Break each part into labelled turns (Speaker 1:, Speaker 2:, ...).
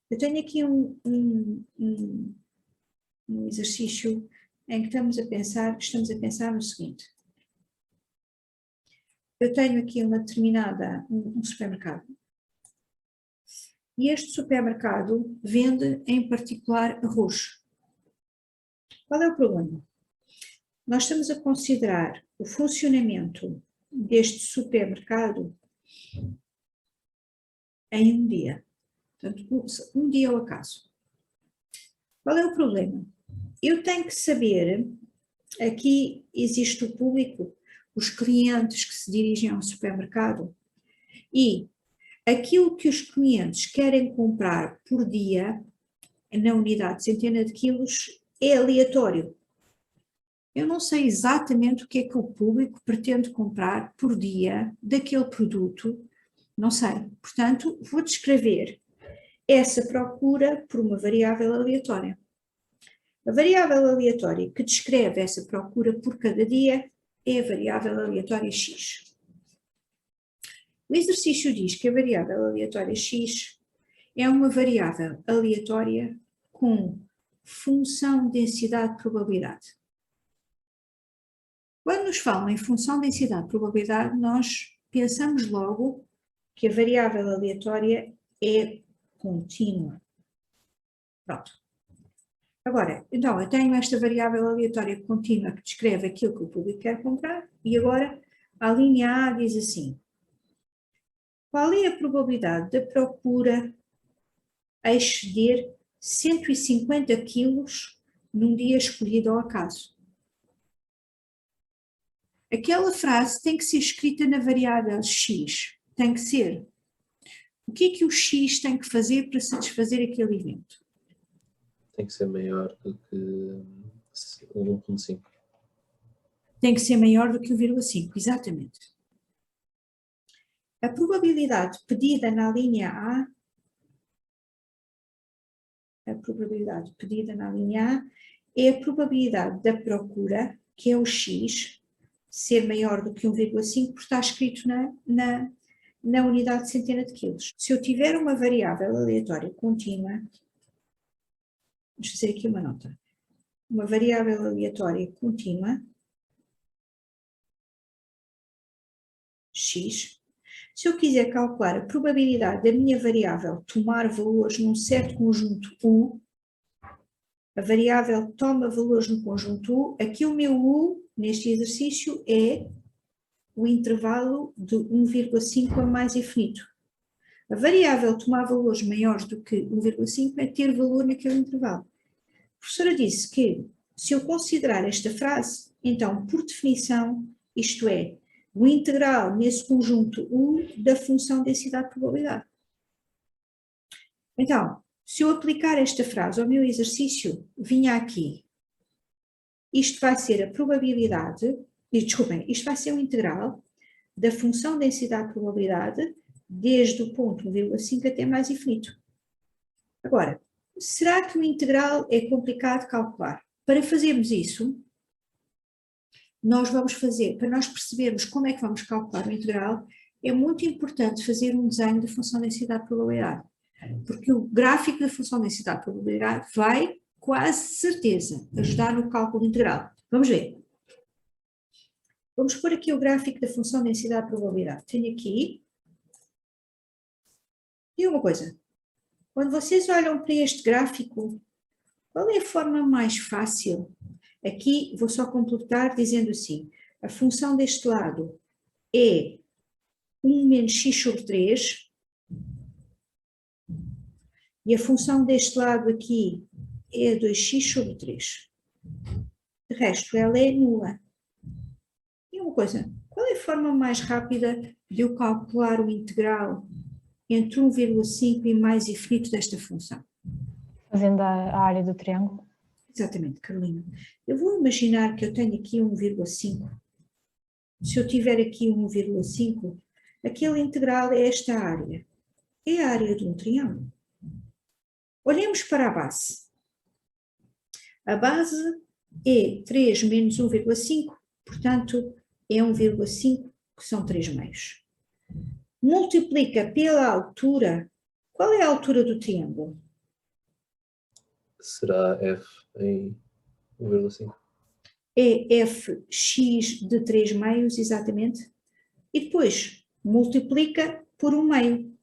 Speaker 1: Eu tenho aqui um exercício em que estamos a pensar no seguinte. Eu tenho aqui um supermercado. E este supermercado vende, em particular, arroz. Qual é o problema? Nós estamos a considerar o funcionamento deste supermercado em um dia. Portanto, um dia ao acaso. Qual é o problema? Eu tenho que saber, aqui existe o público, os clientes que se dirigem ao supermercado, e aquilo que os clientes querem comprar por dia, na unidade de centena de quilos, é aleatório. Eu não sei exatamente o que é que o público pretende comprar por dia daquele produto, não sei. Portanto, vou descrever essa procura por uma variável aleatória. A variável aleatória que descreve essa procura por cada dia é a variável aleatória x. O exercício diz que a variável aleatória x é uma variável aleatória com função densidade-probabilidade. Quando nos falam em função densidade-probabilidade, nós pensamos logo que a variável aleatória é contínua. Pronto. Agora, então, eu tenho esta variável aleatória contínua que descreve aquilo que o público quer comprar e agora a linha A diz assim: qual é a probabilidade da procura exceder 150 quilos num dia escolhido ao acaso? Aquela frase tem que ser escrita na variável x, tem que ser. O que é que o x tem que fazer para satisfazer aquele evento?
Speaker 2: Tem que ser maior do que 1.5.
Speaker 1: Tem que ser maior do que 1,5, exatamente. A probabilidade pedida na linha A, é a probabilidade da procura, que é o x, ser maior do que 1,5, porque está escrito na unidade de centena de quilos. Se eu tiver uma variável aleatória contínua, vamos fazer aqui uma nota, uma variável aleatória contínua, x, se eu quiser calcular a probabilidade da minha variável tomar valores num certo conjunto U, a variável toma valores no conjunto U, aqui o meu U, neste exercício, é o intervalo de 1,5 a mais infinito. A variável tomar valores maiores do que 1,5 é ter valor naquele intervalo. A professora disse que, se eu considerar esta frase, então, por definição, isto é, o integral nesse conjunto U da função densidade-probabilidade. Então, se eu aplicar esta frase ao meu exercício, vinha aqui, isto vai ser a probabilidade, isto vai ser o integral da função densidade-probabilidade desde o ponto 1,5 até mais infinito. Agora, será que o integral é complicado de calcular? Para fazermos isso, nós vamos fazer, para nós percebermos como é que vamos calcular o integral, é muito importante fazer um desenho da função densidade-probabilidade, porque o gráfico da função densidade-probabilidade vai, quase certeza, ajudar no cálculo integral. Vamos ver. Vamos pôr aqui o gráfico da função densidade-probabilidade. Tenho aqui. E uma coisa, quando vocês olham para este gráfico, qual é a forma mais fácil? Aqui vou só completar dizendo assim, a função deste lado é 1 menos x sobre 3 e a função deste lado aqui é 2x sobre 3. De resto, ela é nula. E uma coisa, qual é a forma mais rápida de eu calcular o integral entre 1,5 e mais infinito desta função?
Speaker 3: Fazendo a área do triângulo.
Speaker 1: Exatamente, Carolina. Eu vou imaginar que eu tenho aqui 1,5. Se eu tiver aqui 1,5, aquele integral é esta área. É a área de um triângulo. Olhemos para a base. A base é 3 menos 1,5, portanto, é 1,5, que são 3 meios. Multiplica pela altura. Qual é a altura do triângulo?
Speaker 2: será f em 1,5.
Speaker 1: É fx de 3 meios, exatamente, e depois multiplica por 1 meio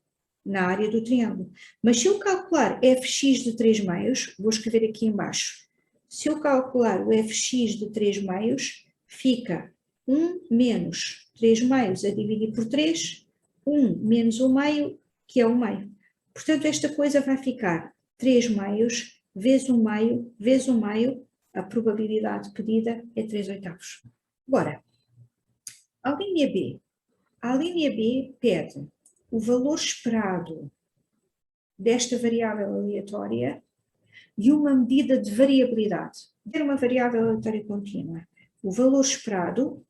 Speaker 1: na área do triângulo. Mas se eu calcular fx de 3 meios, vou escrever aqui embaixo, se eu calcular o fx de 3 meios, fica 1 menos 3 meios a dividir por 3, 1 menos 1 meio, que é 1 meio. Portanto, esta coisa vai ficar 3 meios vezes 1 meio, vezes 1 meio, a probabilidade pedida é 3/8. Agora, a linha B pede o valor esperado desta variável aleatória e uma medida de variabilidade. Ter uma variável aleatória contínua. O valor esperado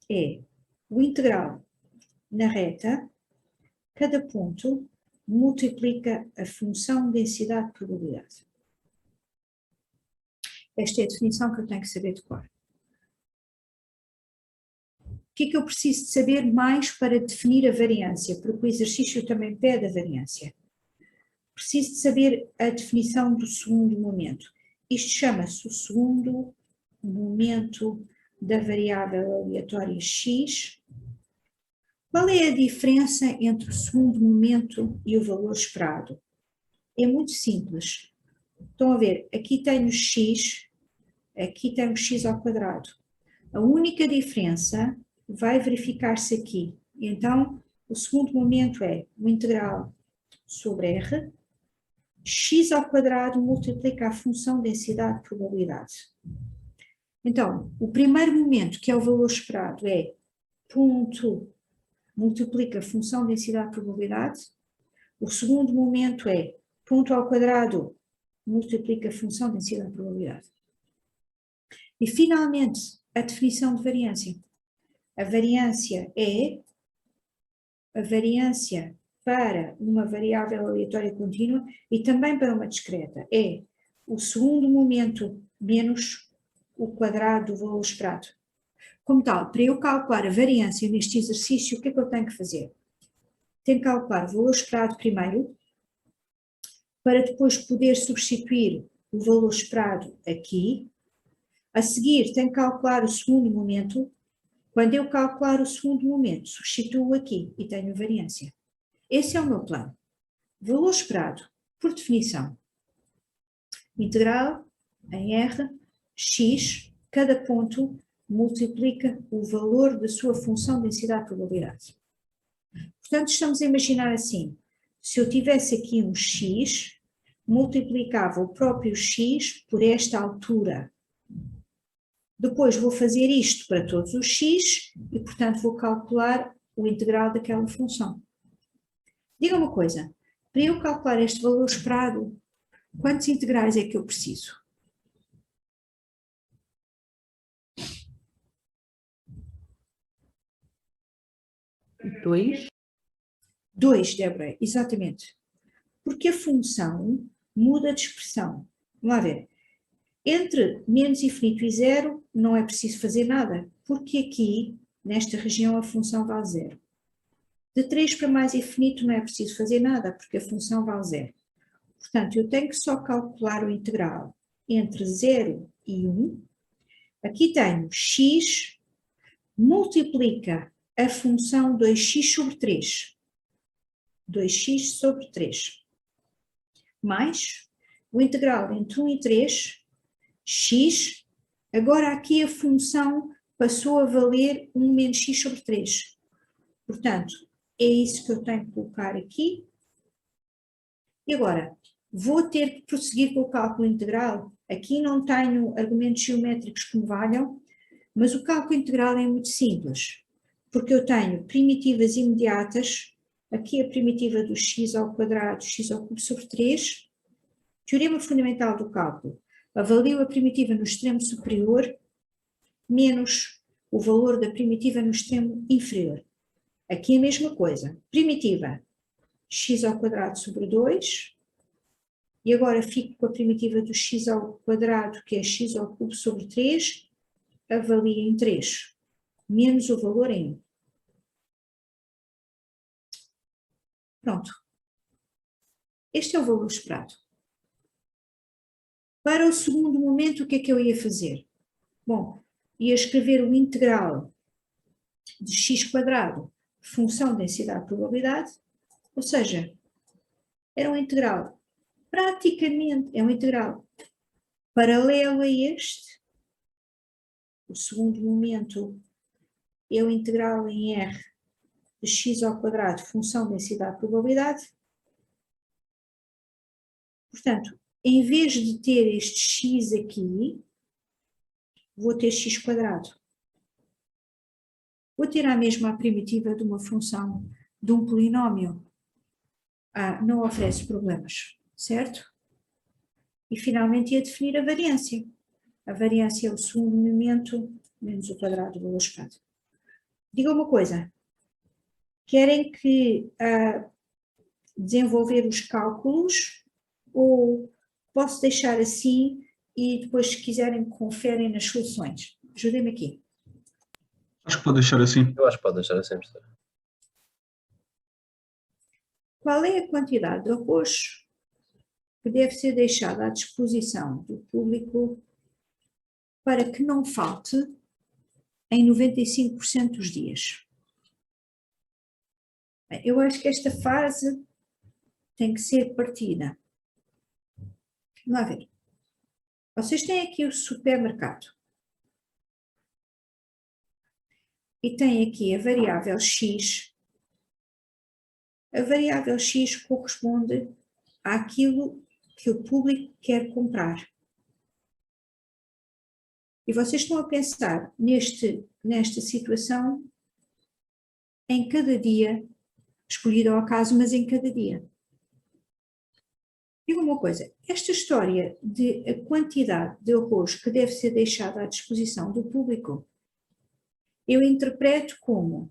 Speaker 1: é o integral na reta, cada ponto multiplica a função densidade probabilidade. Esta é a definição que eu tenho que saber de cor. O que é que eu preciso de saber mais para definir a variância? Porque o exercício também pede a variância. Preciso de saber a definição do segundo momento. Isto chama-se o segundo momento da variável aleatória x. Qual é a diferença entre o segundo momento e o valor esperado? É muito simples. Estão a ver, aqui tenho x, aqui tenho x ao quadrado. A única diferença vai verificar-se aqui. Então, o segundo momento é o integral sobre r, x ao quadrado multiplica a função densidade probabilidade. Então, o primeiro momento, que é o valor esperado, é ponto multiplica a função densidade probabilidade. O segundo momento é ponto ao quadrado multiplica a função densidade probabilidade. E, finalmente, a definição de variância. A variância é a variância para uma variável aleatória contínua e também para uma discreta. É o segundo momento menos o quadrado do valor esperado. Como tal, para eu calcular a variância neste exercício, o que é que eu tenho que fazer? Tenho que calcular o valor esperado primeiro, para depois poder substituir o valor esperado aqui. A seguir, tenho que calcular o segundo momento. Quando eu calcular o segundo momento, substituo aqui e tenho variância. Esse é o meu plano. Valor esperado, por definição, integral em R, x, cada ponto multiplica o valor da sua função densidade-probabilidade. Portanto, estamos a imaginar assim, se eu tivesse aqui um x, multiplicava o próprio x por esta altura. Depois vou fazer isto para todos os x e, portanto, vou calcular o integral daquela função. Diga uma coisa, para eu calcular este valor esperado, quantos integrais é que eu preciso?
Speaker 4: 2.
Speaker 1: 2, Débora, exatamente. Porque a função muda de expressão. Vamos lá ver. Entre menos infinito e zero não é preciso fazer nada, porque aqui, nesta região, a função vale zero. De 3 para mais infinito não é preciso fazer nada, porque a função vale zero. Portanto, eu tenho que só calcular o integral entre 0 e 1. Aqui tenho x multiplica a função 2x sobre 3. 2x sobre 3. Mais o integral entre 1 e 3, x. Agora aqui a função passou a valer 1 menos x sobre 3. Portanto, é isso que eu tenho que colocar aqui. E agora, vou ter que prosseguir com o cálculo integral. Aqui não tenho argumentos geométricos que me valham, mas o cálculo integral é muito simples, porque eu tenho primitivas imediatas, aqui a primitiva do x ao quadrado, x ao cubo sobre 3, teorema fundamental do cálculo, avalio a primitiva no extremo superior, menos o valor da primitiva no extremo inferior. Aqui a mesma coisa, primitiva x ao quadrado sobre 2, e agora fico com a primitiva do x ao quadrado, que é x ao cubo sobre 3, avalia em 3, menos o valor em 1. Pronto. Este é o valor esperado. Para o segundo momento, o que é que eu ia fazer? Bom, ia escrever o integral de x², função densidade-probabilidade, ou seja, era um integral praticamente, é um integral paralelo a este. O segundo momento é o integral em R de x², função densidade-probabilidade. Portanto, em vez de ter este x aqui, vou ter x². Vou ter a mesma primitiva de uma função de um polinómio. Não oferece problemas, certo? E finalmente ia definir a variância. A variância é o segundo momento menos o quadrado do valor esperado. Diga uma coisa. Querem que desenvolver os cálculos ou posso deixar assim e depois, se quiserem, conferem nas soluções? Ajudem-me aqui.
Speaker 4: Acho que pode deixar assim.
Speaker 2: Eu acho que pode deixar assim, professor.
Speaker 1: Qual é a quantidade de arroz que deve ser deixada à disposição do público para que não falte em 95% dos dias? Bem, eu acho que esta fase tem que ser partida. Vamos lá ver. Vocês têm aqui o supermercado. E têm aqui a variável x. A variável x corresponde àquilo que o público quer comprar. E vocês estão a pensar nesta situação em cada dia, escolhido ao acaso, mas em cada dia. Diga uma coisa, esta história de a quantidade de arroz que deve ser deixada à disposição do público, eu interpreto como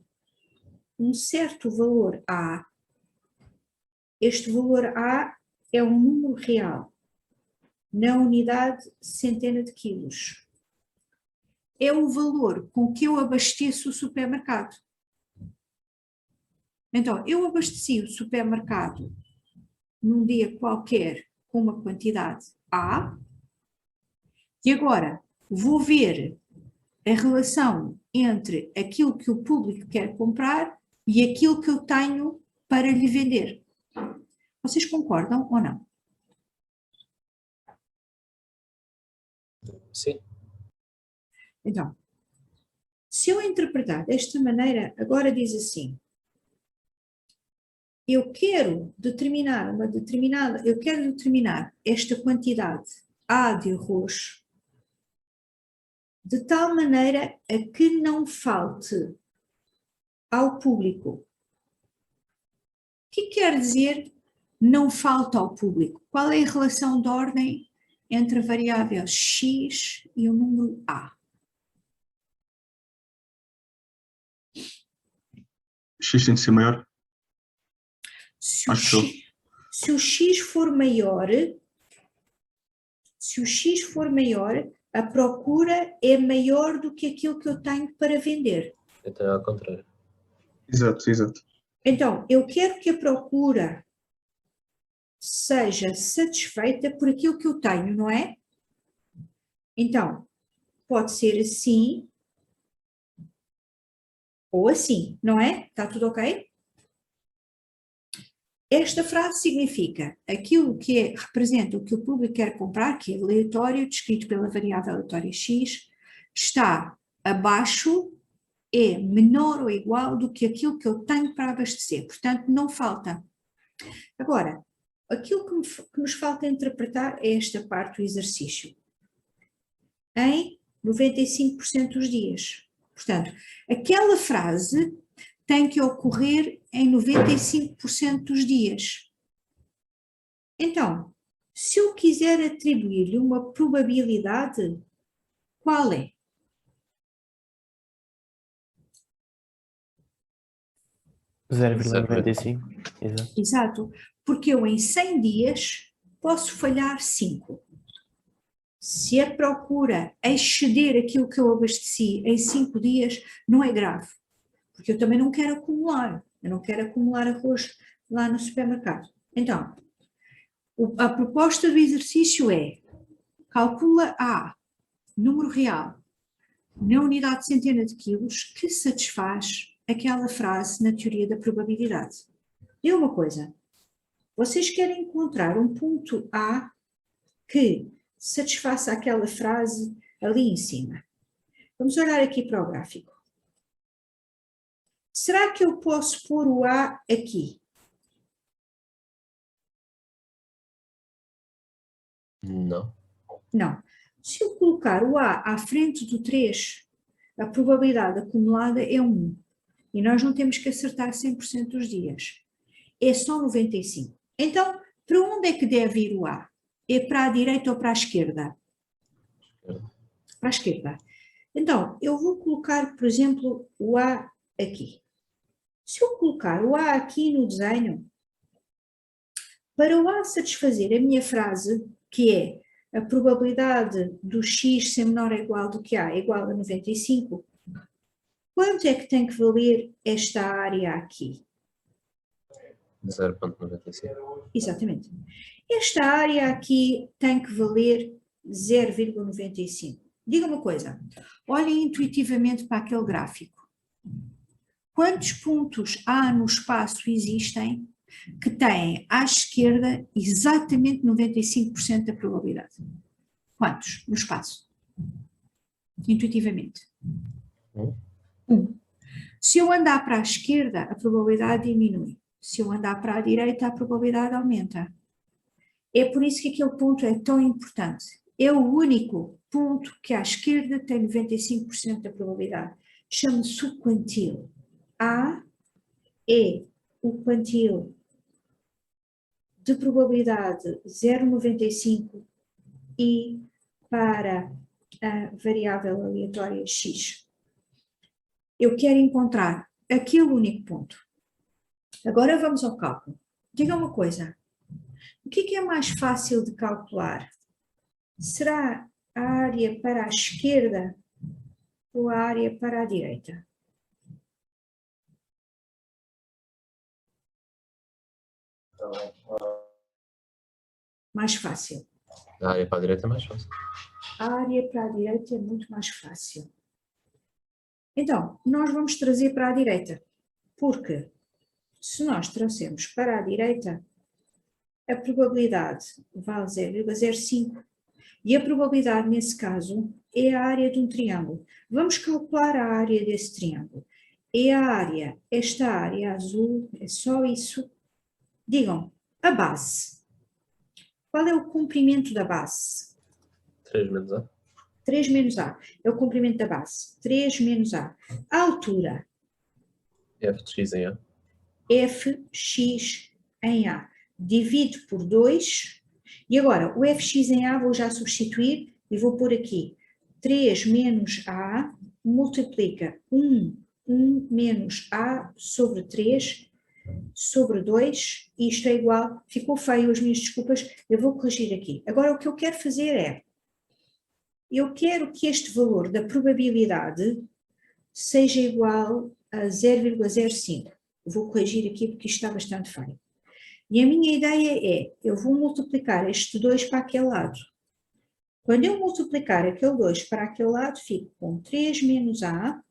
Speaker 1: um certo valor A. Este valor A é um número real, na unidade centena de quilos. É o valor com que eu abasteço o supermercado. Então, eu abasteci o supermercado num dia qualquer com uma quantidade A, e agora vou ver a relação entre aquilo que o público quer comprar e aquilo que eu tenho para lhe vender. Vocês concordam ou não?
Speaker 2: Sim.
Speaker 1: Então, se eu interpretar desta maneira, agora diz assim: eu quero determinar esta quantidade A de arroz de tal maneira a que não falte ao público. O que quer dizer não falta ao público? Qual é a relação de ordem entre a variável x e o número A?
Speaker 4: X tem que ser maior.
Speaker 1: Se o x for maior, a procura é maior do que aquilo que eu tenho para vender.
Speaker 2: Então é ao contrário.
Speaker 4: Exato, exato.
Speaker 1: Então, eu quero que a procura seja satisfeita por aquilo que eu tenho, não é? Então, pode ser assim ou assim, não é? Está tudo ok? Esta frase significa aquilo que representa o que o público quer comprar, que é aleatório, descrito pela variável aleatória x, está abaixo, é menor ou igual do que aquilo que eu tenho para abastecer. Portanto, não falta. Agora, aquilo que nos falta interpretar é esta parte do exercício. Em 95% dos dias. Portanto, aquela frase tem que ocorrer em 95% dos dias. Então, se eu quiser atribuir-lhe uma probabilidade, qual é?
Speaker 5: Zero 0,95. Exato.
Speaker 1: Exato, porque eu em 100 dias posso falhar 5. Se a procura exceder aquilo que eu abasteci em 5 dias, não é grave, porque eu também não quero acumular, eu não quero acumular arroz lá no supermercado. Então, a proposta do exercício é, calcula A, número real, na unidade de centena de quilos, que satisfaz aquela frase na teoria da probabilidade. E uma coisa, vocês querem encontrar um ponto A que satisfaça aquela frase ali em cima. Vamos olhar aqui para o gráfico. Será que eu posso pôr o A aqui?
Speaker 2: Não.
Speaker 1: Não. Se eu colocar o A à frente do 3, a probabilidade acumulada é 1. E nós não temos que acertar 100% dos dias. É só 95. Então, para onde é que deve ir o A? É para a direita ou para a esquerda?
Speaker 2: Esquerda.
Speaker 1: Para a esquerda. Então, eu vou colocar, por exemplo, o A aqui. Se eu colocar o A aqui no desenho, para o A satisfazer a minha frase, que é a probabilidade do x ser menor ou igual do que A é igual a 95, quanto é que tem que valer esta área aqui?
Speaker 2: 0,95.
Speaker 1: Exatamente. Esta área aqui tem que valer 0,95. Diga uma coisa, olhem intuitivamente para aquele gráfico. Quantos pontos A no espaço existem que têm à esquerda exatamente 95% da probabilidade? Quantos no espaço? Intuitivamente. 1. Se eu andar para a esquerda, a probabilidade diminui. Se eu andar para a direita, a probabilidade aumenta. É por isso que aquele ponto é tão importante. É o único ponto que à esquerda tem 95% da probabilidade. Chama-se o quantil. A é o quantil de probabilidade 0,95 e para a variável aleatória x. Eu quero encontrar aquele único ponto. Agora vamos ao cálculo. Diga uma coisa, o que é mais fácil de calcular? Será a área para a esquerda ou a área para a direita? Mais fácil.
Speaker 2: A área para a direita é mais fácil.
Speaker 1: A área para a direita é muito mais fácil. Então, nós vamos trazer para a direita, porque se nós trouxermos para a direita, a probabilidade vale 0,05 e a probabilidade nesse caso é a área de um triângulo. Vamos calcular a área desse triângulo. É a área, esta área azul, é só isso. Digam, a base. Qual é o comprimento da base?
Speaker 2: 3 menos A.
Speaker 1: 3 menos A. É o comprimento da base. 3 menos A. A altura.
Speaker 2: F de x em A.
Speaker 1: Fx em A. Divido por 2. E agora, o Fx em A vou já substituir e vou pôr aqui 3 menos A multiplica 1 menos A sobre 3 sobre 2, e isto é igual, ficou feio, as minhas desculpas, eu vou corrigir aqui. Agora o que eu quero fazer é, eu quero que este valor da probabilidade seja igual a 0,05. Vou corrigir aqui porque isto está bastante feio. E a minha ideia é, eu vou multiplicar este 2 para aquele lado. Quando eu multiplicar aquele 2 para aquele lado, fico com 3 menos A,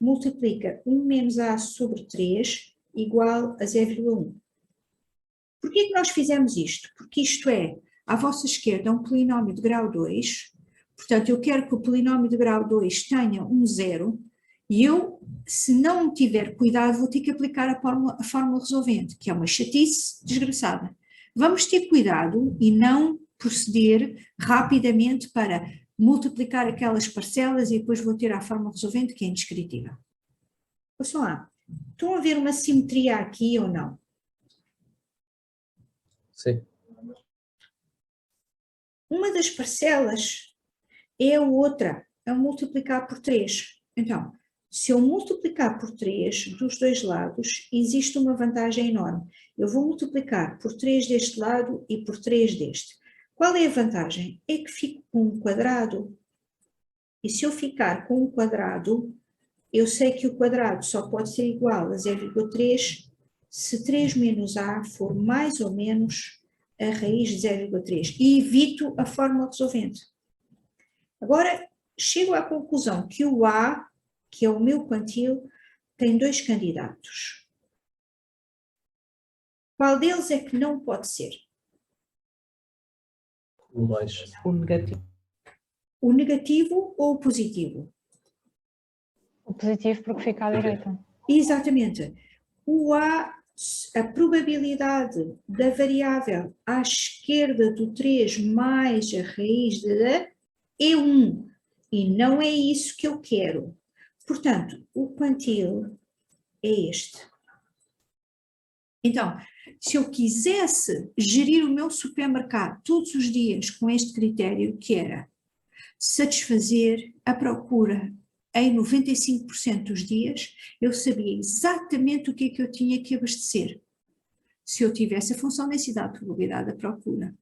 Speaker 1: multiplica 1 menos A sobre 3, igual a 0,1. Porquê que nós fizemos isto? Porque isto é, à vossa esquerda, um polinómio de grau 2, portanto, eu quero que o polinómio de grau 2 tenha um zero, e eu, se não tiver cuidado, vou ter que aplicar a fórmula resolvente, que é uma chatice desgraçada. Vamos ter cuidado e não proceder rapidamente para multiplicar aquelas parcelas e depois vou ter a fórmula resolvente, que é indescritível. Ouçam lá, estão a ver uma simetria aqui ou não?
Speaker 2: Sim.
Speaker 1: Uma das parcelas é a outra, a multiplicar por 3. Então, se eu multiplicar por 3 dos dois lados, existe uma vantagem enorme. Eu vou multiplicar por 3 deste lado e por 3 deste. Qual é a vantagem? É que fico com um quadrado. E se eu ficar com um quadrado, eu sei que o quadrado só pode ser igual a 0,3 se 3 menos A for mais ou menos a raiz de 0,3 e evito a fórmula resolvente. Agora, chego à conclusão que o A, que é o meu quantil, tem 2 candidatos. Qual deles é que não pode ser?
Speaker 2: O mais.
Speaker 6: O negativo.
Speaker 1: O negativo ou o positivo?
Speaker 3: O positivo porque fica à direita.
Speaker 1: Exatamente. O A, a probabilidade da variável à esquerda do 3 mais a raiz de A é 1. E não é isso que eu quero. Portanto, o quantil é este. Então, se eu quisesse gerir o meu supermercado todos os dias com este critério, que era satisfazer a procura em 95% dos dias, eu sabia exatamente o que é que eu tinha que abastecer. Se eu tivesse a função densidade de probabilidade da procura